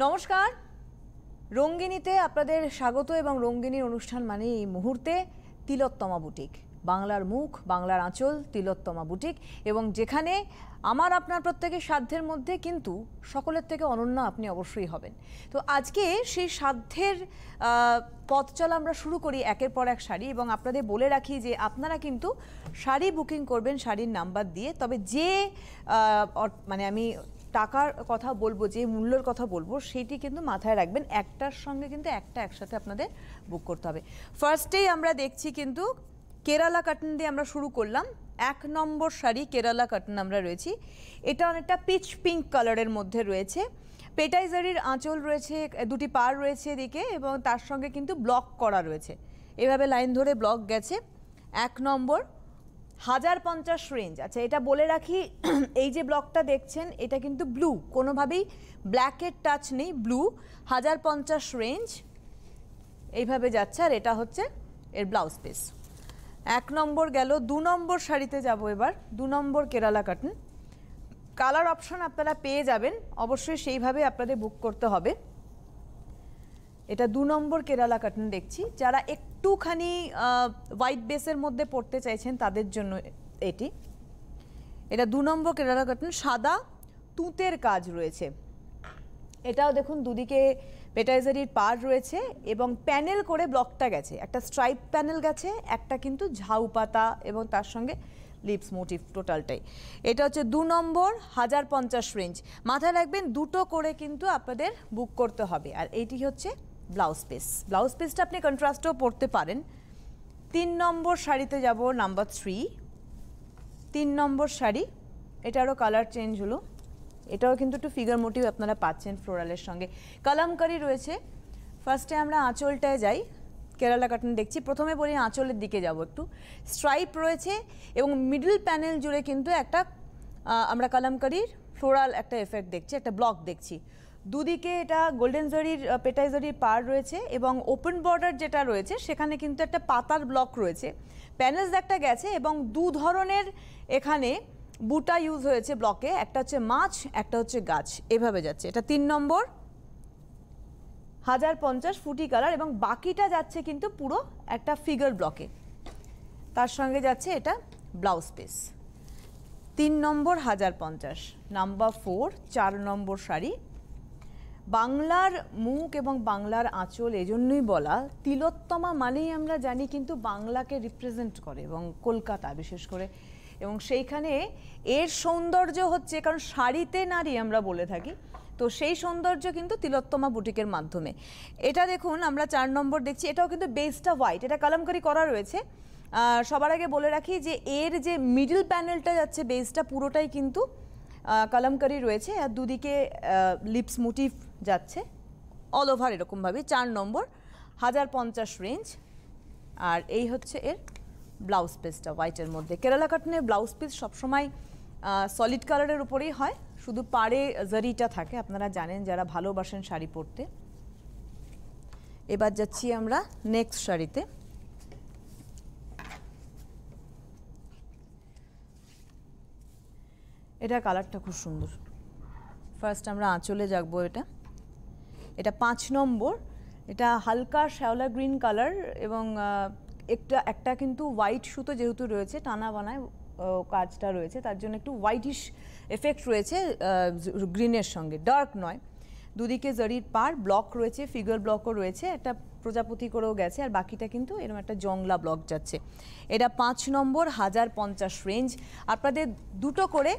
নমস্কার, রঙ্গিনীতে আপনাদের স্বাগত এবং রঙ্গিনীর অনুষ্ঠান মানে এই মুহূর্তে তিলোত্তমা বুটিক, বাংলার মুখ, বাংলার আঁচল, তিলোত্তমা বুটিক, এবং যেখানে আমার আপনার প্রত্যেকের সাধ্যের মধ্যে কিন্তু সকলের থেকে অনন্য আপনি অবশ্যই হবেন। তো আজকে সেই সাধ্যের পথ চলা আমরা শুরু করি একের পর এক শাড়ি, এবং আপনাদের বলে রাখি যে আপনারা কিন্তু শাড়ি বুকিং করবেন শাড়ির নাম্বার দিয়ে, তবে যে মানে আমি টাকার কথা বলবো, যে মূল্যের কথা বলবো সেটি কিন্তু মাথায় রাখবেন, একটার সঙ্গে কিন্তু একটা একসাথে আপনাদের বুক করতে হবে। ফার্স্টেই আমরা দেখছি কিন্তু কেরালা কটন দিয়ে আমরা শুরু করলাম। 1 নম্বর শাড়ি কেরালা কটন আমরা রয়েছি, এটা অনেকটা পিচ পিঙ্ক কালারের মধ্যে রয়েছে। পেটাই জারির আঁচল রয়েছে, দুটি পাড় রয়েছে এদিকে, এবং তার সঙ্গে কিন্তু ব্লক করা রয়েছে, এভাবে লাইন ধরে ব্লক গেছে। 1 নম্বর 1050 রেঞ্জ। আচ্ছা, এটা বলে রাখি, এই যে ব্লকটা দেখছেন এটা কিন্তু ব্লু, কোনোভাবেই ব্ল্যাকের টাচ নেই, ব্লু। 1050 রেঞ্জ এইভাবে যাচ্ছে, আর এটা হচ্ছে এর ব্লাউজ পিস। 1 নম্বর গেল। 2 নম্বর শাড়িতে যাব এবার। 2 নম্বর কেরালা কটন। কালার অপশন আপনারা পেয়ে যাবেন, অবশ্যই সেইভাবে আপনাদের বুক করতে হবে। এটা 2 নম্বর কেরালা কটন দেখছি। যারা একটুখানি হোয়াইট বেসের মধ্যে পড়তে চাইছেন তাদের জন্য এটি। এটা 2 নম্বর কেরালা কটন, সাদা তুঁতের কাজ রয়েছে। এটাও দেখুন দুদিকে পেটাইজারির পাড় রয়েছে এবং প্যানেল করে ব্লকটা গেছে, একটা স্ট্রাইপ প্যানেল গেছে, একটা কিন্তু ঝাউ পাতা এবং তার সঙ্গে লিপস মোটিভ, টোটালটাই। এটা হচ্ছে 2 নম্বর 1050 রেঞ্জ। মাথায় রাখবেন দুটো করে কিন্তু আপনাদের বুক করতে হবে। আর এইটি হচ্ছে ব্লাউজ পিস। ব্লাউজ পিসটা আপনি কন্ট্রাস্টও পরতে পারেন। 3 নম্বর শাড়িতে যাব, নাম্বার 3। 3 নম্বর শাড়ি, এটারও কালার চেঞ্জ হলো। এটাও কিন্তু একটু ফিগার মোটিভ আপনারা পাচ্ছেন ফ্লোরালের সঙ্গে, কালামকারি রয়েছে। ফার্স্টে আমরা আঁচলটায় যাই, কেরালা কটন দেখছি। প্রথমে বলি আঁচলের দিকে যাব একটু। স্ট্রাইপ রয়েছে এবং মিডল প্যানেল জুড়ে কিন্তু একটা আমরা কালামকারির ফ্লোরাল একটা এফেক্ট দেখছি, একটা ব্লক দেখছি। দুদিকে এটা গোল্ডেন জরির পেটাই জরির পাড় রয়েছে এবং ওপেন বর্ডার যেটা রয়েছে সেখানে কিন্তু একটা পাতার ব্লক রয়েছে, প্যানেলস একটা গেছে, এবং দু ধরনের এখানে বুটা ইউজ হয়েছে ব্লকে, একটা হচ্ছে মাছ, একটা হচ্ছে গাছ, এভাবে যাচ্ছে। এটা 3 নম্বর 1050 ফুটি কালার, এবং বাকিটা যাচ্ছে কিন্তু পুরো একটা ফিগার ব্লকে। তার সঙ্গে যাচ্ছে এটা ব্লাউজ পিস। 3 নম্বর 1050। নাম্বার 4 4 নম্বর শাড়ি। বাংলার মুখ এবং বাংলার আঁচল এজন্যই বলা, তিলোত্তমা মানেই আমরা জানি কিন্তু বাংলাকে রিপ্রেজেন্ট করে, এবং কলকাতা বিশেষ করে, এবং সেইখানে এর সৌন্দর্য হচ্ছে, কারণ শাড়িতে নারী আমরা বলে থাকি, তো সেই সৌন্দর্য কিন্তু তিলোত্তমা বুটিকের মাধ্যমে। এটা দেখুন আমরা 4 নম্বর দেখছি, এটাও কিন্তু বেসটা হোয়াইট, এটা কালামকারি করা রয়েছে। সবার আগে বলে রাখি যে এর যে মিডল প্যানেলটা যাচ্ছে, বেসটা পুরোটাই কিন্তু কালামকারি রয়েছে, আর দুদিকে লিপস মোটিভ যাচ্ছে অল ওভার এরকমভাবে। 4 নম্বর 1050 রেঞ্জ। আর এই হচ্ছে এর ব্লাউজ পিসটা হোয়াইটের মধ্যে। কেরালা কটনের ব্লাউজ পিস সবসময় সলিড কালারের উপরেই হয়, শুধু পাড়ে জারিটা থাকে, আপনারা জানেন যারা ভালোবাসেন শাড়ি পরতে। এবার যাচ্ছি আমরা নেক্সট শাড়িতে। এটা কালারটা খুব সুন্দর। ফার্স্ট আমরা আঁচলে যাবো। এটা 5 নম্বর। এটা হালকা শ্যাওলা গ্রিন কালার, এবং একটা কিন্তু হোয়াইট সুতো যেহেতু রয়েছে, টানা বানায় কাজটা রয়েছে, তার জন্য একটু হোয়াইটিশ এফেক্ট রয়েছে গ্রিনের সঙ্গে, ডার্ক নয়। দুদিকে জরির পাড় ব্লক রয়েছে, ফিগার ব্লকও রয়েছে, একটা প্রজাপতি করেও গেছে, আর বাকিটা কিন্তু এরকম একটা জংলা ব্লক যাচ্ছে। এটা 5 নম্বর 1050 রেঞ্জ। আপনাদের দুটো করে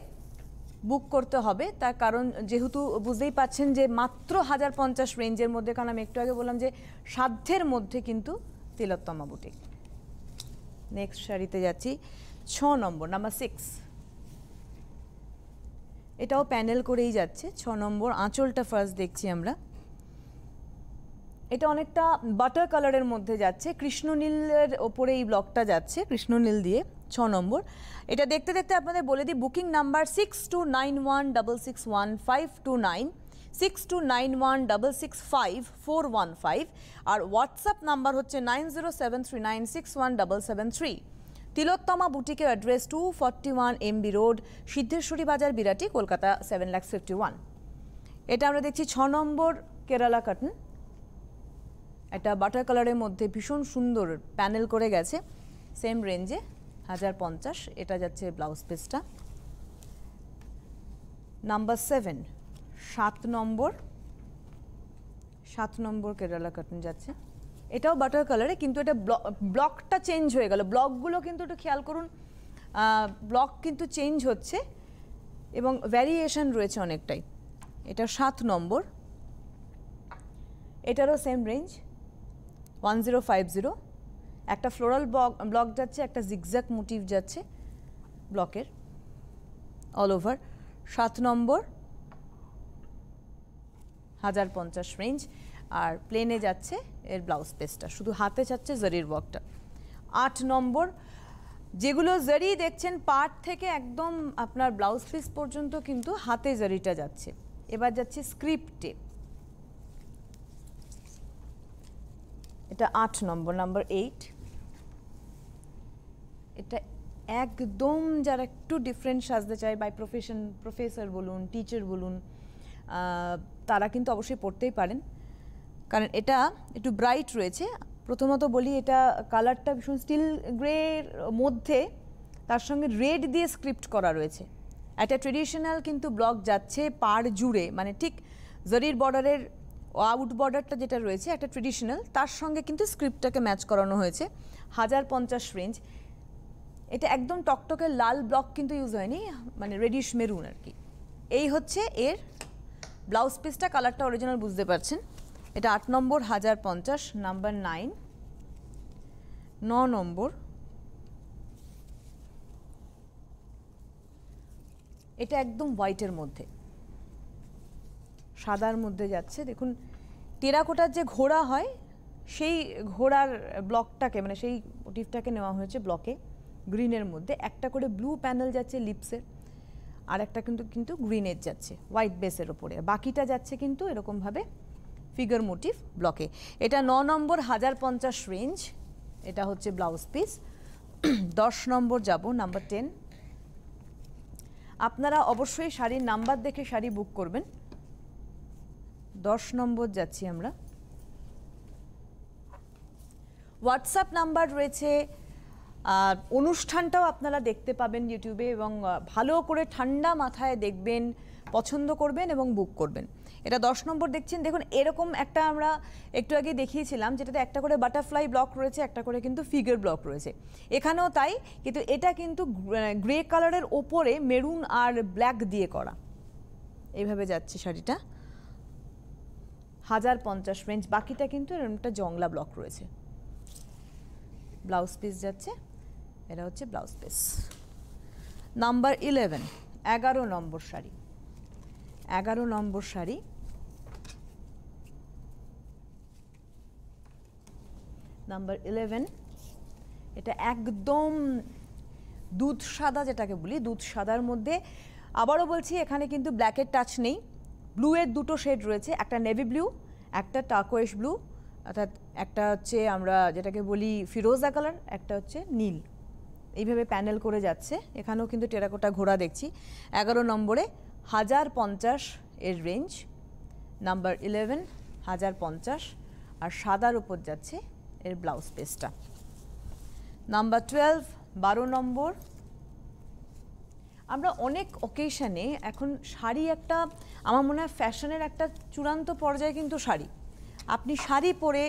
বুক করতে হবে, তার কারণ যেহেতু বুঝতেই পাচ্ছেন যে মাত্র 1050 রেঞ্জের মধ্যে, কারণ আমি একটু আগে বললাম যে সাধ্যের মধ্যে কিন্তু তিলোত্তমা বুটিক। নেক্সট শাড়িতে যাচ্ছি 6 নম্বর, নাম্বার 6। এটাও প্যানেল করেই যাচ্ছে। 6 নম্বর আঁচলটা ফার্স্ট দেখছি আমরা। এটা অনেকটা বাটার কালারের মধ্যে যাচ্ছে, কৃষ্ণনীলের ওপরে এই ব্লকটা যাচ্ছে, কৃষ্ণনীল দিয়ে। 6 নম্বর। এটা দেখতে দেখতে আপনাদের বলে দিই, বুকিং নাম্বার 6291661529, 6291665415, আর হোয়াটসঅ্যাপ নাম্বার হচ্ছে 9073961773। তিলোত্তমা বুটিকের অ্যাড্রেস 241 MB রোড, সিদ্ধেশ্বরী বাজার, বিরাটি, কলকাতা 7,51,000। এটা আমরা দেখছি 6 নম্বর কেরালা কটন, এটা বাটার কালারের মধ্যে ভীষণ সুন্দর প্যানেল করে গেছে, সেম রেঞ্জে 1050। এটা যাচ্ছে ব্লাউজ পিসটা। নাম্বার 7, 7 নম্বর কেরালা কটন যাচ্ছে। এটাও বাটার কালারে, কিন্তু এটা ব্লকটা চেঞ্জ হয়ে গেল। ব্লকগুলো কিন্তু একটু খেয়াল করুন, ব্লক কিন্তু চেঞ্জ হচ্ছে এবং ভ্যারিয়েশন রয়েছে অনেকটাই। এটা 7 নম্বর, এটারও সেম রেঞ্জ 1050। একটা ফ্লোরাল ব্লক যাচ্ছে, একটা জিগজ্যাগ মোটিভ যাচ্ছে ব্লকের অল ওভার। 7 নম্বর 1050 রেঞ্জ, আর প্লেনে যাচ্ছে এর ব্লাউজ পিসটা, শুধু হাতে যাচ্ছে জরির ওয়ার্কটা। 8 নম্বর, যেগুলো জরি দেখছেন পাট থেকে একদম আপনার ব্লাউজ পিস পর্যন্ত কিন্তু হাতে জরিটা যাচ্ছে। এবার যাচ্ছে স্ক্রিপ্টে, এটা 8 নম্বর, নাম্বার 8। এটা একদম যারা একটু ডিফারেন্ট সাজতে চায়, বাই প্রফেশন, প্রফেসর বলুন, টিচার বলুন, তারা কিন্তু অবশ্যই পড়তেই পারেন, কারণ এটা একটু ব্রাইট রয়েছে। প্রথমত বলি, এটা কালারটা ভীষণ স্টিল গ্রের মধ্যে, তার সঙ্গে রেড দিয়ে স্ক্রিপ্ট করা রয়েছে। একটা ট্রেডিশনাল কিন্তু ব্লক যাচ্ছে পাড় জুড়ে, মানে ঠিক জরির বর্ডারের আউট বর্ডারটা যেটা রয়েছে একটা ট্রেডিশনাল, তার সঙ্গে কিন্তু স্ক্রিপ্টটাকে ম্যাচ করানো হয়েছে। 1050 রেঞ্জ। এটা একদম টকটকে লাল ব্লক কিন্তু ইউজ হয়নি, মানে রেডিশ মেরুন আর কি। এই হচ্ছে এর ব্লাউজ পিসটা, কালারটা অরিজিনাল বুঝতে পারছেন। এটা 8 নম্বর 1050। নাম্বার 9, 9 নম্বর, এটা একদম হোয়াইটের মধ্যে, সাদার মধ্যে যাচ্ছে। দেখুন টেরাকোটার যে ঘোড়া হয়, সেই ঘোড়ার ব্লকটাকে, মানে সেই মোটিভটাকে নেওয়া হয়েছে ব্লকে, গ্রিনের মধ্যে। একটা করে ব্লু প্যানেল যাচ্ছে লিপসের, আর একটা কিন্তু গ্রিনের যাচ্ছে হোয়াইট বেসের ওপরে, বাকিটা যাচ্ছে কিন্তু এরকমভাবে ফিগার মোটিভ ব্লকে। এটা 9 নম্বর 1050 রেঞ্জ, এটা হচ্ছে ব্লাউজ পিস। 10 নম্বর যাব, নাম্বার 10। আপনারা অবশ্যই শাড়ির নাম্বার দেখে শাড়ি বুক করবেন। 10 নম্বর যাচ্ছি আমরা। হোয়াটসঅ্যাপ নাম্বার রয়েছে, অনুষ্ঠানটাও আপনারা দেখতে পাবেন ইউটিউবে, এবং ভালো করে ঠান্ডা মাথায় দেখবেন, পছন্দ করবেন এবং বুক করবেন। এটা 10 নম্বর দেখছেন। দেখুন এরকম একটা আমরা একটু আগে দেখিয়েছিলাম, যেটাতে একটা করে বাটারফ্লাই ব্লক রয়েছে, একটা করে কিন্তু ফিগার ব্লক রয়েছে। এখানেও তাই, কিন্তু এটা কিন্তু গ্রে কালারের ওপরে মেরুন আর ব্ল্যাক দিয়ে করা। এইভাবে যাচ্ছে শাড়িটা, 1050 রেঞ্জ। বাকিটা কিন্তু এরকমটা জংলা ব্লক রয়েছে। ব্লাউজ পিস যাচ্ছে, এটা হচ্ছে ব্লাউজ পিস। নাম্বার 11, 11 নম্বর শাড়ি। 11 নম্বর শাড়ি, নাম্বার 11। এটা একদম দুধ সাদা, যেটাকে বলি দুধ সাদার মধ্যে। আবারও বলছি, এখানে কিন্তু ব্ল্যাকের টাচ নেই, ব্লুয়ের দুটো শেড রয়েছে, একটা নেভি ব্লু, একটা টার্কোয়েশ ব্লু, অর্থাৎ একটা হচ্ছে আমরা যেটাকে বলি ফিরোজা কালার, একটা হচ্ছে নীল। এইভাবে প্যানেল করে যাচ্ছে। এখানেও কিন্তু টেরাকোটা ঘোড়া দেখছি। 11 নম্বরে 1050 এর রেঞ্জ, নাম্বার 11 1050, আর সাদার উপর যাচ্ছে এর ব্লাউজ পিসটা। নাম্বার 12, 12 নম্বর। আমরা অনেক অকেশনে এখন শাড়ি একটা, আমার মনে হয় ফ্যাশনের একটা চূড়ান্ত পর্যায়ে কিন্তু শাড়ি। আপনি শাড়ি পরে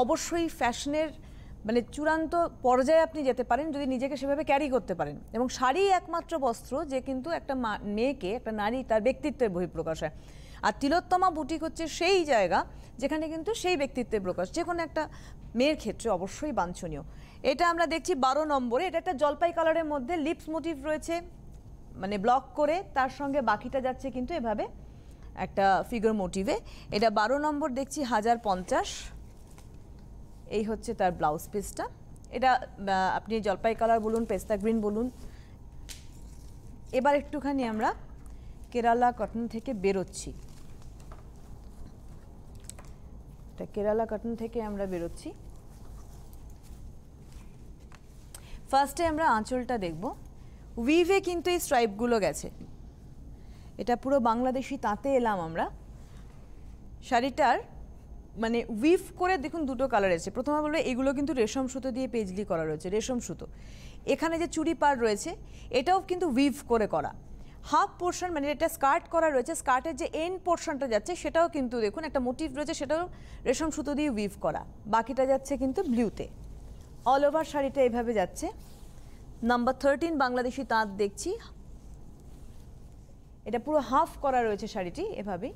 অবশ্যই ফ্যাশনের মানে চূড়ান্ত পর্যায়ে আপনি যেতে পারেন যদি নিজেকে সেভাবে ক্যারি করতে পারেন। এবং শাড়ি একমাত্র বস্ত্র যে কিন্তু একটা মেয়েকে, একটা নারী তার ব্যক্তিত্বের বহিঃপ্রকাশ হয়। আর তিলোত্তমা বুটিক হচ্ছে সেই জায়গা যেখানে কিন্তু সেই ব্যক্তিত্বের প্রকাশ যে কোনো একটা মেয়ের ক্ষেত্রে অবশ্যই বাঞ্ছনীয়। এটা আমরা দেখছি 12 নম্বরে। এটা একটা জলপাই কালারের মধ্যে লিপস মোটিভ রয়েছে, মানে ব্লক করে, তার সঙ্গে বাকিটা যাচ্ছে কিন্তু এভাবে একটা ফিগার মোটিভে। এটা 12 নম্বর দেখছি 1050। এই হচ্ছে তার ব্লাউজ পিসটা। এটা আপনি জলপাই কালার বলুন, পেস্তা গ্রিন বলুন। এবার একটুখানি আমরা কেরালা কটন থেকে বেরোচ্ছি। এটা কেরালা কটন থেকে আমরা বেরোচ্ছি। ফার্স্টে আমরা আঁচলটা দেখব। উইভে কিন্তু এই স্ট্রাইপগুলো গেছে। এটা পুরো বাংলাদেশি তাঁতে এলাম আমরা। শাড়িটার মানে উইভ করে দেখুন দুটো কালার এসেছে। প্রথমে বলবো এগুলো কিন্তু রেশম সুতো দিয়ে পেজলি করা রয়েছে, রেশম সুতো। এখানে যে চুড়ি পাড় রয়েছে এটাও কিন্তু উইভ করে করা। হাফ পোর্শন মানে এটা স্কার্ট করা রয়েছে, স্কার্টের যে এন্ড পোর্শনটা যাচ্ছে সেটাও কিন্তু দেখুন একটা মোটিভ রয়েছে, সেটাও রেশম সুতো দিয়ে উইভ করা। বাকিটা যাচ্ছে কিন্তু ব্লুতে। অল ওভার শাড়িটা এভাবে যাচ্ছে। নাম্বার 13 বাংলাদেশি তাঁত দেখছি, এটা পুরো হাফ করা রয়েছে শাড়িটি এভাবেই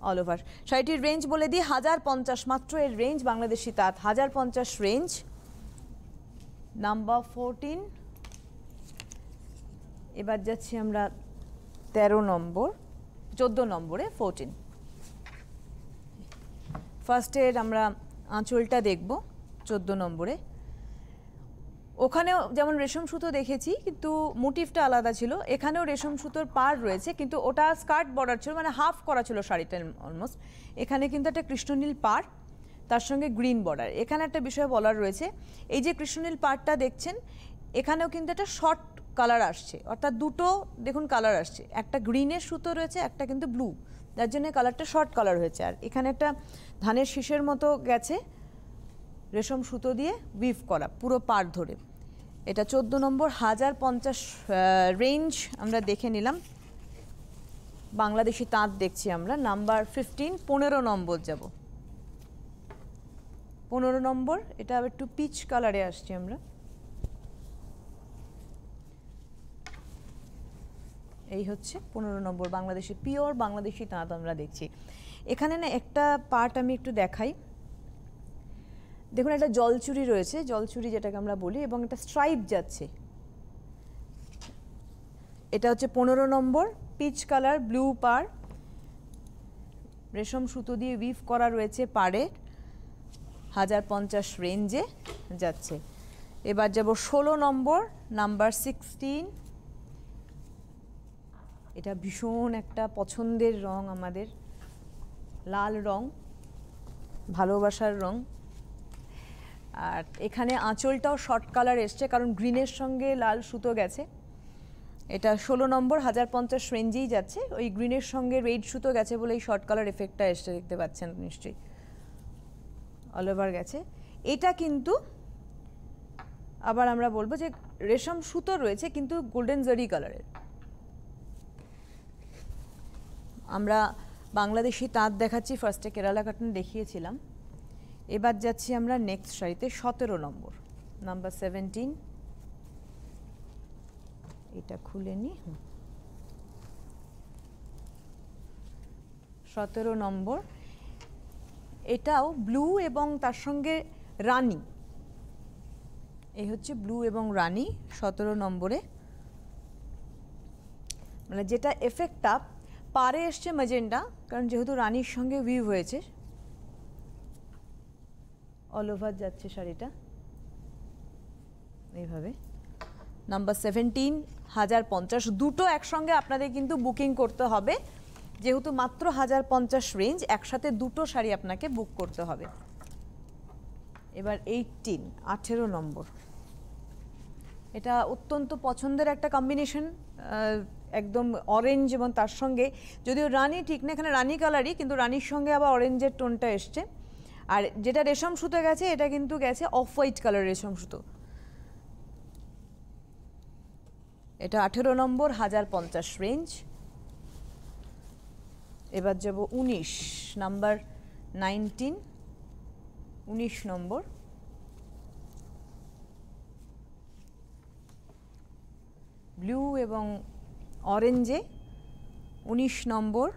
অল ওভার। শাড়িটির রেঞ্জ বলে দিই 1050, মাত্র এর রেঞ্জ বাংলাদেশি তাঁত 1050 রেঞ্জ। নাম্বার 14, এবার যাচ্ছি আমরা 13 নম্বর, 14 নম্বরে 14। ফার্স্টের আমরা আঁচলটা দেখব 14 নম্বরে। ওখানেও যেমন রেশম সুতো দেখেছি কিন্তু মোটিভটা আলাদা ছিল, এখানেও রেশম সুতোর পাড় রয়েছে কিন্তু ওটা স্কার্ট বর্ডার ছিল, মানে হাফ করা ছিল শাড়িটা অলমোস্ট। এখানে কিন্তু একটা কৃষ্ণনীল পাড়, তার সঙ্গে গ্রিন বর্ডার। এখানে একটা বিষয় বলার রয়েছে, এই যে কৃষ্ণনীল পাড়টা দেখছেন এখানেও কিন্তু একটা শর্ট কালার আসছে, অর্থাৎ দুটো দেখুন কালার আসছে, একটা গ্রিনের সুতো রয়েছে একটা কিন্তু ব্লু, যার জন্য কালারটা শর্ট কালার হয়েছে। আর এখানে একটা ধানের শীষের মতো গেছে রেশম সুতো দিয়ে উইভ করা পুরো পাড় ধরে। এটা 14 নম্বর 1050 রেঞ্জ আমরা দেখে নিলাম। বাংলাদেশি তাঁত দেখছি আমরা। নাম্বার 15 15 নম্বর যাব। 15 নম্বর এটা আবার একটু পিচ কালারে আসছি আমরা। এই হচ্ছে 15 নম্বর বাংলাদেশি পিওর বাংলাদেশি তাঁত আমরা দেখছি। এখানে না একটা পার্ট আমি একটু দেখাই, দেখুন একটা জলচুরি রয়েছে, জলচুরি যেটাকে আমরা বলি, এবং একটা স্ট্রাইপ যাচ্ছে। এটা হচ্ছে 15 নম্বর পিচ কালার ব্লু পাড়, রেশম সুতো দিয়ে উইভ করা রয়েছে পাড়ে, 1050 রেঞ্জে যাচ্ছে। এবার যাব 16 নম্বর, নাম্বার 16। এটা ভীষণ একটা পছন্দের রং আমাদের, লাল রং, ভালোবাসার রং। আর এখানে আঁচলটাও শর্ট কালার এসছে কারণ গ্রিনের সঙ্গে লাল সুতো গেছে। এটা 16 নম্বর 1050 রেঞ্জেই যাচ্ছে, ওই গ্রিনের সঙ্গে রেড সুতো গেছে বলে এই শর্ট কালার এফেক্টটা এসছে, দেখতে পাচ্ছেন নিশ্চয়ই, অল ওভার গেছে। এটা কিন্তু আবার আমরা বলবো যে রেশম সুতো রয়েছে কিন্তু গোল্ডেন জারি কালারের। আমরা বাংলাদেশি তাঁত দেখাচ্ছি, ফার্স্টে কেরালা কাটন দেখিয়েছিলাম। এবার যাচ্ছি আমরা নেক্সট শাড়িতে 17 নম্বর, নাম্বার 17। এটা খুলে নি। 17 নম্বর, এটাও ব্লু এবং তার সঙ্গে রানী, এই হচ্ছে ব্লু এবং রানী 17 নম্বরে। মানে যেটা এফেক্টটা পারে এসছে ম্যাজেন্ডা, কারণ যেহেতু রানীর সঙ্গে উইভ হয়েছে, অল ওভার যাচ্ছে শাড়িটা এইভাবে। নাম্বার 17 1050, দুটো একসঙ্গে আপনাদের কিন্তু বুকিং করতে হবে, যেহেতু মাত্র 1050 রেঞ্জ, একসাথে দুটো শাড়ি আপনাকে বুক করতে হবে। এবার 18 নম্বর, এটা অত্যন্ত পছন্দের একটা কম্বিনেশন, একদম অরেঞ্জ এবং তার সঙ্গে, যদিও রানী ঠিক না, এখানে রানী কালারই কিন্তু রানীর সঙ্গে আবার অরেঞ্জের টোনটা এসছে। আর যেটা রেশম সুতো গেছে এটা কিন্তু গেছে অফ হোয়াইট কালার রেশম সুতো। এটা 18 নম্বর 1050 রেঞ্জ। এবার যাব 19 নাম্বার 19, 19 নম্বর। ব্লু এবং অরেঞ্জে 19 নম্বর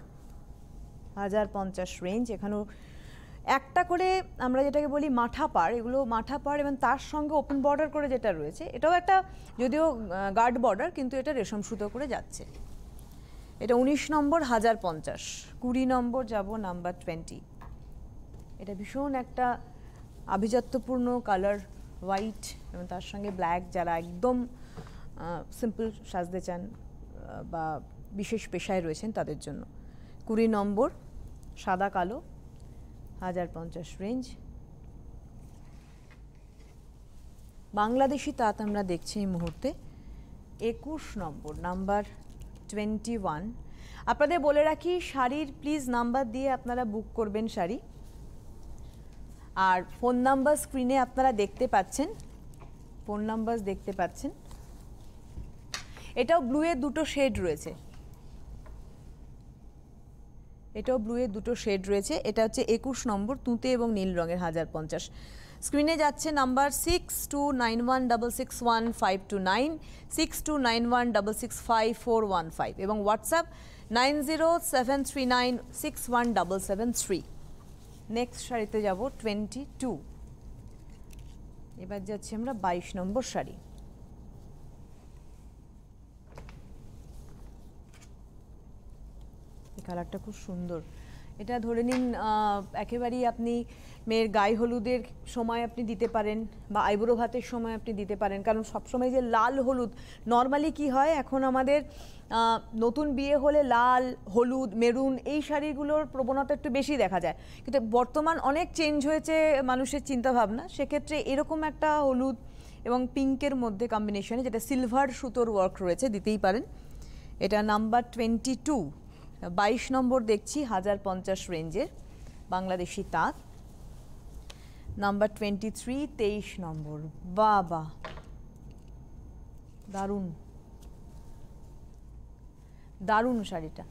1050 রেঞ্জ। এখানেও একটা করে আমরা যেটাকে বলি মাঠা পাড়, এগুলো মাঠা পাড় এবং তার সঙ্গে ওপেন বর্ডার করে যেটা রয়েছে, এটাও একটা যদিও গার্ড বর্ডার কিন্তু এটা রেশম সুতো করে যাচ্ছে। এটা 19 নম্বর 1050। 20 নম্বর যাব, নাম্বার 20। এটা ভীষণ একটা আভিজাত্যপূর্ণ কালার, হোয়াইট এবং তার সঙ্গে ব্ল্যাক, যারা একদম সিম্পল সাজতে চান বা বিশেষ পেশায় রয়েছেন তাদের জন্য। 20 নম্বর সাদা কালো 1050 রেঞ্জ। বাংলাদেশি তাঁত আমরা দেখছি এই মুহূর্তে 21 নম্বর, নাম্বার 21। আপনাদের বলে রাখি শাড়ির প্লিজ নাম্বার দিয়ে আপনারা বুক করবেন শাড়ি, আর ফোন নাম্বার স্ক্রিনে আপনারা দেখতে পাচ্ছেন, ফোন নাম্বার দেখতে পাচ্ছেন। এটাও ব্লু এর দুটো শেড রয়েছে, এটাও ব্লু এর দুটো শেড রয়েছে। এটা হচ্ছে 21 নম্বর তুঁতে এবং নীল রঙের 1050। স্ক্রিনে যাচ্ছে নাম্বার 6291661529, 6291665415 এবং হোয়াটসঅ্যাপ 9073961773। নেক্সট শাড়িতে যাব 22। এবার যাচ্ছি আমরা 22 নম্বর শাড়ি। এই কালারটা খুব সুন্দর। এটা ধরে নিন একেবারেই আপনি মেয়ের গায়ে হলুদের সময় আপনি দিতে পারেন, বা আইবুড়ো ভাতের সময় আপনি দিতে পারেন। কারণ সবসময় যে লাল হলুদ, নর্মালি কি হয় এখন আমাদের নতুন বিয়ে হলে লাল, হলুদ, মেরুন এই শাড়িগুলোর প্রবণতা একটু বেশি দেখা যায়, কিন্তু বর্তমান অনেক চেঞ্জ হয়েছে মানুষের চিন্তাভাবনা। সেক্ষেত্রে এরকম একটা হলুদ এবং পিঙ্কের মধ্যে কম্বিনেশনে, যেটা সিলভার সুতোর ওয়ার্ক রয়েছে, দিতেই পারেন। এটা নাম্বার 22, 22 নম্বর দেখছি 1050 রেঞ্জের বাংলাদেশি তাঁত। নাম্বার 23, 23 নম্বর। বাবা দারুণ দারুণ শাড়িটা।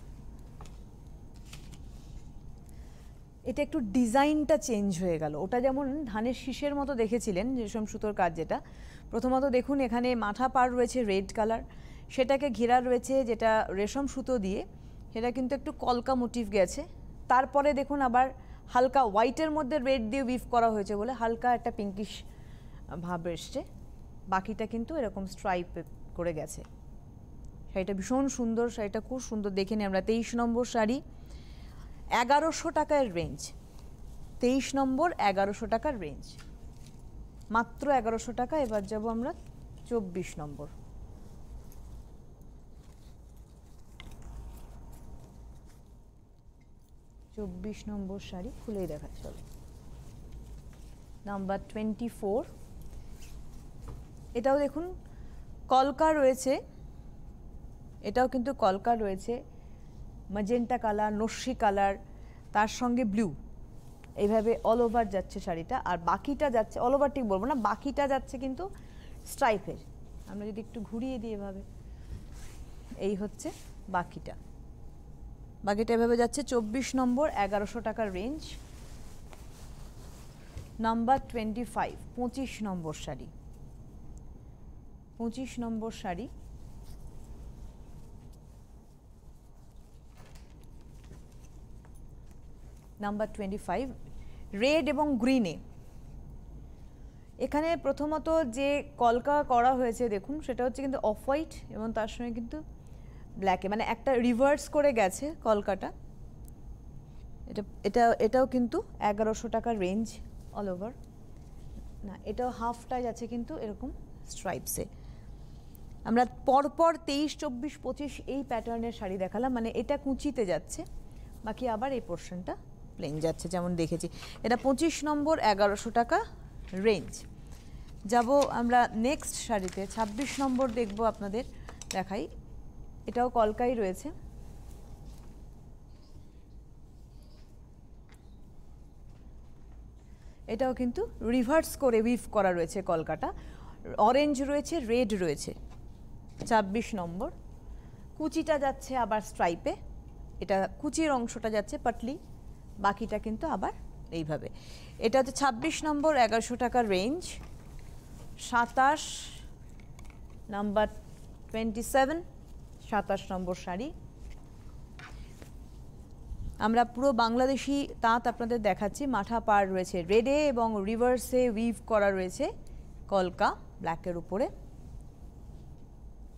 এটা একটু ডিজাইনটা চেঞ্জ হয়ে গেল। ওটা যেমন ধানের শীষের মতো দেখেছিলেন রেশম সুতোর কাজ, যেটা প্রথমত দেখুন এখানে মাথা পাড় রয়েছে রেড কালার, সেটাকে ঘেরা রয়েছে যেটা রেশম সুতো দিয়ে, সেটা কিন্তু একটু কলকা মোটিভ গেছে। তারপরে দেখুন আবার হালকা হোয়াইটের মধ্যে রেড দিয়ে উইভ করা হয়েছে বলে হালকা একটা পিঙ্কিশ ভাব এসছে। বাকিটা কিন্তু এরকম স্ট্রাইপ করে গেছে। শাড়িটা ভীষণ সুন্দর, শাড়িটা খুব সুন্দর। দেখে নিই আমরা 23 নম্বর শাড়ি, 1100 টাকার রেঞ্জ। 23 নম্বর 1100 টাকার রেঞ্জ, মাত্র 1100 টাকা। এবার যাব আমরা 24 নম্বর। নম্বর শাড়ি খুলেই দেখা চলো। নাম্বার 24। এটাও দেখুন কলকা রয়েছে, এটাও কিন্তু কলকা রয়েছে, ম্যাজেন্টা কালার, নস্যি কালার, তার সঙ্গে ব্লু, এইভাবে অল ওভার যাচ্ছে শাড়িটা। আর বাকিটা যাচ্ছে, অল ওভার ঠিক বলবো না, বাকিটা যাচ্ছে কিন্তু স্ট্রাইপের। আমরা যদি একটু ঘুরিয়ে দিই এভাবে, এই হচ্ছে বাকিটা। বাকিটা এভাবে যাচ্ছে। 24 নম্বর 1100 টাকার রেঞ্জ। নাম্বার 25, 25 নম্বর শাড়ি। 25 নম্বর শাড়ি, নাম্বার 25, রেড এবং গ্রিনে। এখানে প্রথমত যে কলকা করা হয়েছে দেখুন, সেটা হচ্ছে কিন্তু অফ হোয়াইট এবং তার সঙ্গে কিন্তু ব্ল্যাকে, মানে একটা রিভার্স করে গেছে কলকাটা। এটাও কিন্তু 1100 টাকার রেঞ্জ, অল ওভার না, এটাও হাফটা যাচ্ছে কিন্তু এরকম স্ট্রাইপসে। আমরা পরপর 23, 24, 25 এই প্যাটার্নের শাড়ি দেখালাম, মানে এটা কুচিতে যাচ্ছে, বাকি আবার এই পোর্শনটা প্লেন যাচ্ছে যেমন দেখেছি। এটা 25 নম্বর 1100 টাকা রেঞ্জ। যাব আমরা নেক্সট শাড়িতে, 26 নম্বর দেখব, আপনাদের দেখাই। এটাও কলকাই রয়েছে, এটাও কিন্তু রিভার্স করে উইভ করা রয়েছে কলকাটা। অরেঞ্জ রয়েছে, রেড রয়েছে। 26 নম্বর, কুচিটা যাচ্ছে আবার স্ট্রাইপে, এটা কুচির অংশটা যাচ্ছে পাটলি, বাকিটা কিন্তু আবার এইভাবে। এটা হচ্ছে 26 নম্বর 1100 টাকার রেঞ্জ। 27 নাম্বার 27, 27 নম্বর শাড়ি। আমরা পুরো বাংলাদেশি তাঁত আপনাদের দেখাচ্ছি। মাথা পাড় রয়েছে রেডে এবং রিভার্সে উইভ করা রয়েছে কলকা ব্ল্যাকের উপরে।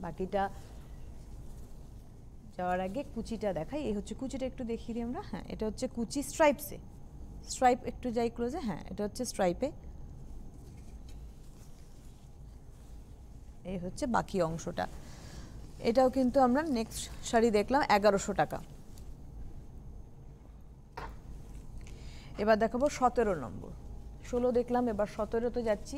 বাকিটা যাওয়ার আগে কুচিটা দেখাই। এই হচ্ছে কুচিটা, একটু দেখিয়ে দিই আমরা। হ্যাঁ, এটা হচ্ছে কুচি স্ট্রাইপসে, স্ট্রাইপ একটু যাই ক্লোজে। হ্যাঁ, এটা হচ্ছে স্ট্রাইপে, এই হচ্ছে বাকি অংশটা। এটাও কিন্তু আমরা নেক্সট শাড়ি দেখলাম 1100 টাকা। এবার দেখাবো 17 নম্বর। 16 দেখলাম, এবার 17 তো যাচ্ছি।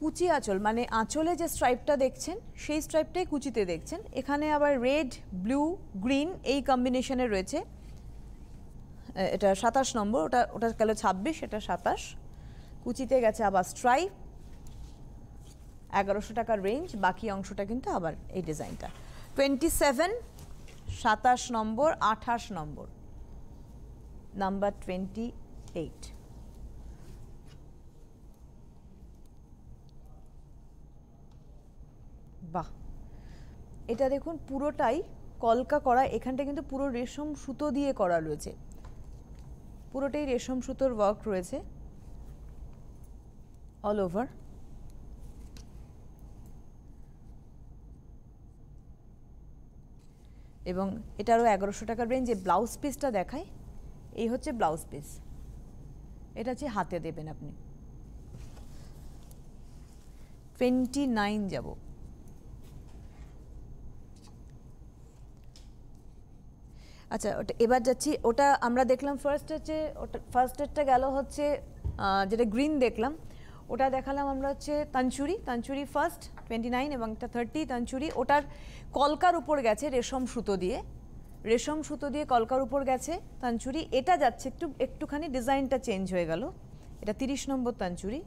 কুচি আঁচল, মানে আঁচলে যে স্ট্রাইপটা দেখছেন সেই স্ট্রাইপটাই কুচিতে দেখছেন। এখানে আবার রেড, ব্লু, গ্রিন এই কম্বিনেশনে রয়েছে। এটা 27 নম্বর, ওটা ওটা গেল 26, এটা 27। কুচিতে গেছে আবার স্ট্রাইপ, 1100 টাকার রেঞ্জ। বাকি অংশটা কিন্তু আবার এই ডিজাইনটা 27, 27 নম্বর, 28 নম্বর, নাম্বার 28। বাহ, এটা দেখুন পুরোটাই কলকা করা, এখানটা কিন্তু পুরো রেশম সুতো দিয়ে করা রয়েছে, পুরোটাই রেশম সুতোর ওয়ার্ক রয়েছে অল ওভার। এবং এটারও 1100 টাকার রেঞ্জে। ব্লাউজ পিসটা দেখায়, এই হচ্ছে ব্লাউজ পিস, এটা হচ্ছে হাতে দেবেন আপনি। 29 যাব। আচ্ছা, ওটা এবার যাচ্ছি, ওটা আমরা দেখলাম ফার্স্ট হচ্ছে, ওটা ফার্স্ট এডটা গেল হচ্ছে যেটা গ্রিন দেখলাম, ওটা দেখালাম আমরা হচ্ছে তানচুরি। তানচুরি ফার্স্ট 29 এবং একটা 30 তানচুরি। ওটার কলকার উপর গেছে রেশম সুতো দিয়ে, রেশম সুতো দিয়ে কলকার উপর গেছে তানচুরি। এটা যাচ্ছে একটুখানি ডিজাইনটা চেঞ্জ হয়ে গেল, এটা 30 নম্বর তানচুরি।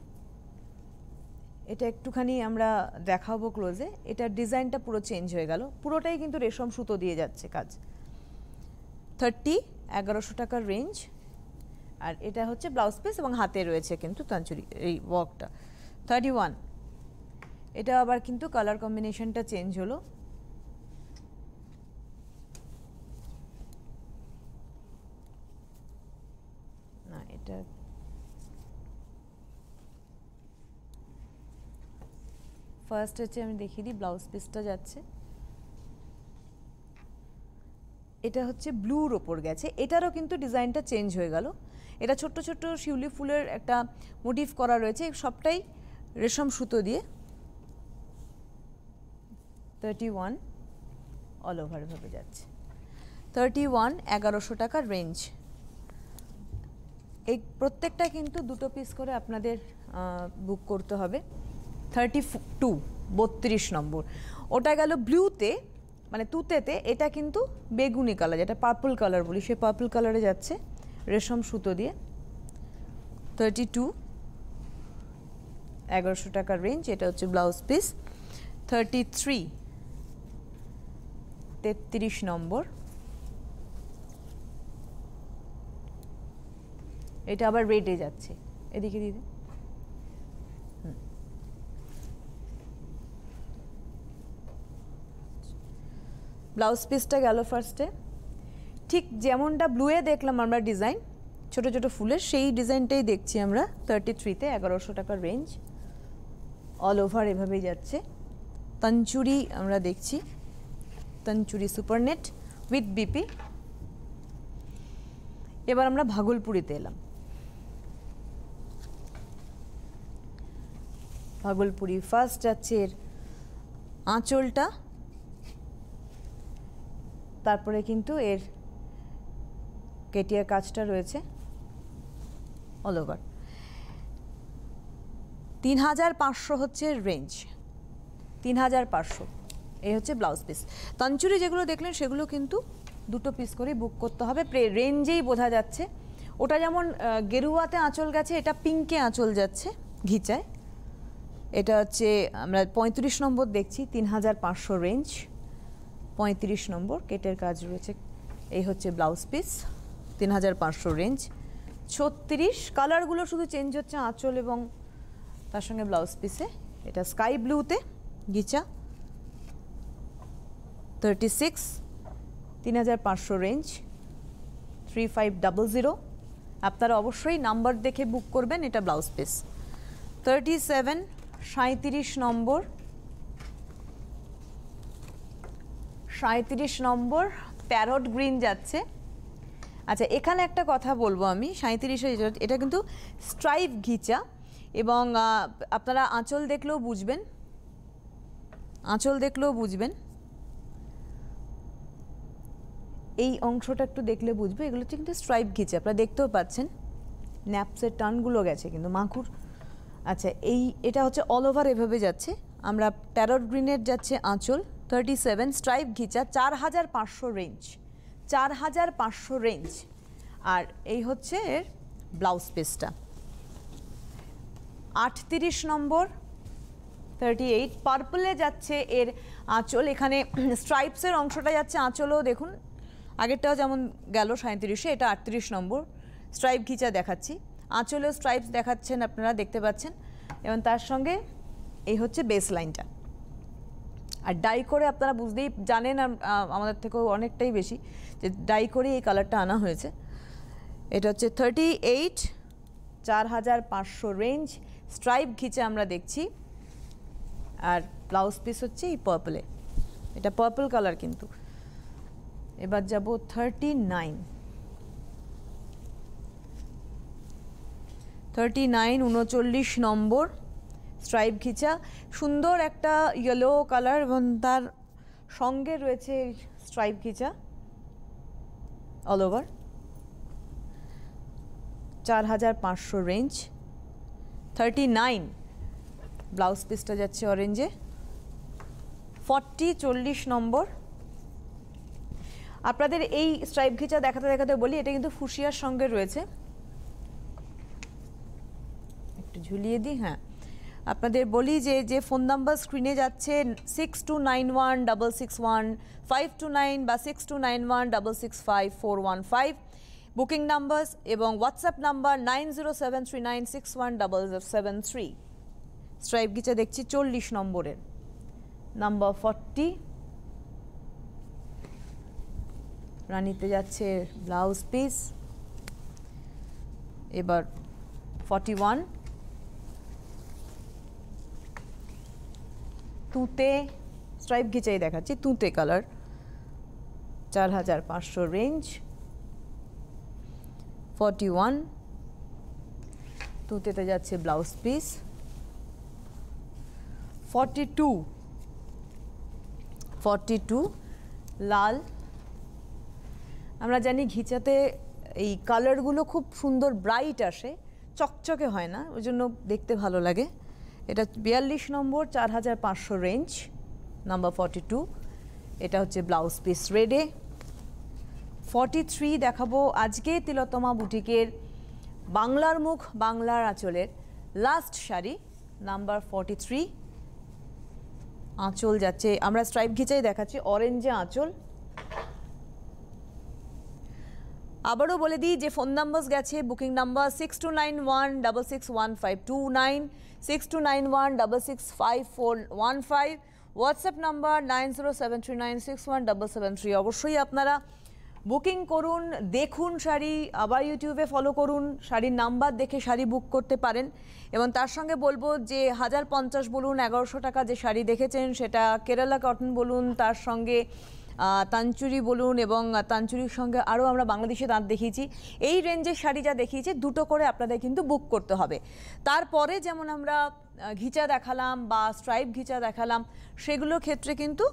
এটা একটুখানি আমরা দেখাবো ক্লোজে, এটার ডিজাইনটা পুরো চেঞ্জ হয়ে গেল, পুরোটাই কিন্তু রেশম সুতো দিয়ে যাচ্ছে কাজ। 30, 1100 টাকার রেঞ্জ। আর এটা হচ্ছে ব্লাউজ পিস এবং হাতে রয়েছে কিন্তু তানচুরি এই ওয়ার্কটা। 31, এটা আবার কিন্তু কালার কম্বিনেশনটা চেঞ্জ হলো। না, এটা ফার্স্ট হচ্ছে, আমি দেখিয়ে দিই, ব্লাউজ পিসটা যাচ্ছে, এটা হচ্ছে ব্লুর ওপর গেছে, এটারও কিন্তু ডিজাইনটা চেঞ্জ হয়ে গেল। এটা ছোট্ট ছোট্ট শিউলি ফুলের একটা মোটিভ করা রয়েছে, সবটাই রেশম সুতো দিয়ে। 31 অল ওভার ভাবে যাচ্ছে। 31, 1100 টাকার রেঞ্জ। এই প্রত্যেকটা কিন্তু দুটো পিস করে আপনাদের বুক করতে হবে। 32, 32 নম্বর, ওটা গেল ব্লুতে, মানে তুতেতে। এটা কিন্তু বেগুনি কালার, যেটা পার্পল কালার বলি, সেই পার্পল কালারে যাচ্ছে রেশম সুতো দিয়ে। 32, 1100 টাকার রেঞ্জ, এটা হচ্ছে ব্লাউজ পিস। 33, 33 নম্বর, এটা আবার রেডে যাচ্ছে, এদিকে দিদি। ব্লাউজ পিসটা গেল ফার্স্টে, ঠিক যেমনটা ব্লুয়ে দেখলাম আমরা ডিজাইন ছোট ছোট ফুলের, সেই ডিজাইনটাই দেখছি আমরা 33-তে, 1100 টাকার রেঞ্জ। অল ওভার এভাবেই যাচ্ছে। তানচুরি আমরা দেখছি, তানচুরি সুপারনেট উইথ বিপি। এবার আমরা ভাগলপুরিতে এলাম। ভাগলপুরি ফার্স্ট যাচ্ছে এর আঁচলটা, তারপরে কিন্তু এর কেটিয়ার কাজটা রয়েছে অল ওভার। 3500 হচ্ছে রেঞ্জ, 3500। এই হচ্ছে ব্লাউজ পিস। তানচুরি যেগুলো দেখলেন সেগুলো কিন্তু দুটো পিস করে বুক করতে হবে, রেঞ্জেই বোঝা যাচ্ছে। ওটা যেমন গেরুয়াতে আঁচল গেছে, এটা পিঙ্কে আঁচল যাচ্ছে ঘিচায়। এটা হচ্ছে আমরা 35 নম্বর দেখছি, 3500 রেঞ্জ, 35 নম্বর কেটের কাজ রয়েছে। এই হচ্ছে ব্লাউজ পিস, 3500 রেঞ্জ। 36, কালারগুলো শুধু চেঞ্জ হচ্ছে আঁচল এবং তার সঙ্গে ব্লাউজ পিসে। এটা স্কাই ব্লুতে গিচা। 36, 3500 রেঞ্জ, 3500। আপনারা অবশ্যই নাম্বার দেখে বুক করবেন, এটা ব্লাউজ পিস। 37, 37 নম্বর, 37 নম্বর প্যারট গ্রিন যাচ্ছে। আচ্ছা, এখানে একটা কথা বলবো আমি, 37-এ এটা কিন্তু স্ট্রাইপ ঘিচা, এবং আপনারা আঁচল দেখলেও বুঝবেন, আঁচল দেখলেও বুঝবেন, এই অংশটা একটু দেখলে বুঝবে, এগুলো কিন্তু স্ট্রাইপ ঘিচা, আপনারা দেখতেও পাচ্ছেন ন্যাপসের টানগুলো গেছে কিন্তু মাখুর আচ্ছা, এটা হচ্ছে অল ওভার এভাবে যাচ্ছে। আমরা প্যারট গ্রিনের যাচ্ছে আঁচল 37 স্ট্রাইপ ঘিচা 4500 রেঞ্জ, 4500 রেঞ্জ। আর এই হচ্ছে এর ব্লাউজ পিসটা 38 নম্বর 38 পার্পলে যাচ্ছে এর আঁচল। এখানে স্ট্রাইপসের অংশটা যাচ্ছে আঁচলও দেখুন, আগেরটাও যেমন গেল 37-এ, এটা 38 নম্বর স্ট্রাইপ ঘিচা দেখাচ্ছি। আঁচলেও স্ট্রাইপস দেখাচ্ছেন, আপনারা দেখতে পাচ্ছেন। এবং তার সঙ্গে এই হচ্ছে বেস লাইনটা। আর ডাই করে আপনারা বুঝতেই জানেন আমাদের থেকেও অনেকটাই বেশি যে ডাই করে এই কালারটা আনা হয়েছে। এটা হচ্ছে 38 4500 রেঞ্জ স্ট্রাইপ ঘিচে আমরা দেখছি। আর ব্লাউজ পিস হচ্ছে এই পার্পলে, এটা পার্পল কালার কিন্তু। এবার যাব 39 39 নম্বর স্ট্রাইপ ঘিচা, সুন্দর একটা ইয়েলো কালার এবং তার সঙ্গে রয়েছে স্ট্রাইপ ঘিচা অল ওভার 4500 রেঞ্জ। 39 ব্লাউজ পিসটা যাচ্ছে অরেঞ্জে। 40 নম্বর। আপনাদের এই স্ট্রাইপ ঘিচা দেখাতে দেখাতে বলি এটা কিন্তু ফুসিয়ার সঙ্গে রয়েছে, একটু ঝুলিয়ে দিই। হ্যাঁ, আপনাদের বলি যে ফোন নাম্বার স্ক্রিনে যাচ্ছে 62916661 529 বা 6291665415 বুকিং নাম্বার এবং হোয়াটসঅ্যাপ নাম্বার 9073961773। স্ট্রাইপ ঘিচা দেখছি 40 নম্বরের নাম্বার 40। রানিতে যাচ্ছে ব্লাউজ পিস। এবার 41 তুঁতে স্ট্রাইপ ঘিচাই দেখাচ্ছি, তুঁতে কালার 4500 রেঞ্জ। 41 তুঁতেতে যাচ্ছে ব্লাউজ পিস। 42 লাল। আমরা জানি ঘিচাতে এই কালারগুলো খুব সুন্দর ব্রাইট আসে, চকচকে হয় না, ওই জন্য দেখতে ভালো লাগে। এটা 42 নম্বর 4500 রেঞ্জ নাম্বার 42। এটা হচ্ছে ব্লাউজ পিস রেডে। 43 দেখাবো আজকে তিলোত্তমা বুটিকের বাংলার মুখ বাংলার আঁচলের লাস্ট শাড়ি নাম্বার 43। আঁচল যাচ্ছে, আমরা স্ট্রাইপ ঘিচাই দেখাচ্ছি, অরেঞ্জে আঁচল। আবারও বলে দিই যে ফোন নাম্বার গেছে, বুকিং নাম্বার 6291661529, 6291665415, হোয়াটসঅ্যাপ নাম্বার 9073961773। অবশ্যই আপনারা বুকিং করুন, দেখুন শাড়ি, আবার ইউটিউবে ফলো করুন, শাড়ির নাম্বার দেখে শাড়ি বুক করতে পারেন। এবং তার সঙ্গে বলবো যে 1050 বলুন, 1100 টাকা যে শাড়ি দেখেছেন সেটা কেরালা কটন বলুন, তার সঙ্গে তানচুরি বলুন, এবং তানচুরির সঙ্গে আরও আমরা বাংলাদেশে তাঁত দেখিয়েছি। এই রেঞ্জের শাড়ি যা দেখিয়েছি দুটো করে আপনাদের কিন্তু বুক করতে হবে। তারপরে যেমন আমরা ঘিচা দেখালাম বা স্ট্রাইপ ঘিচা দেখালাম, সেগুলোর ক্ষেত্রে কিন্তু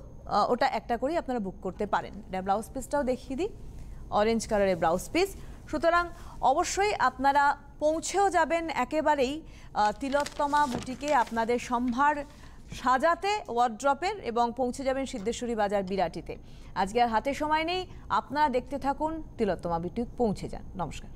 ওটা একটা করেই আপনারা বুক করতে পারেন। এটা ব্লাউজ পিসটাও দেখিয়ে দিই, অরেঞ্জ কালারের ব্লাউজ পিস। সুতরাং অবশ্যই আপনারা পৌঁছেও যাবেন একেবারেই তিলোত্তমা বুটিকে আপনাদের সম্ভার সাজাতে ওয়ার্ড্রপের, এবং পৌঁছে যাবেন সিদ্ধেশ্বরী বাজার বিরাটিতে। আজকে আর হাতে সময় নেই, আপনারা দেখতে থাকুন তিলোত্তমা বুটিক, পৌঁছে যান। নমস্কার।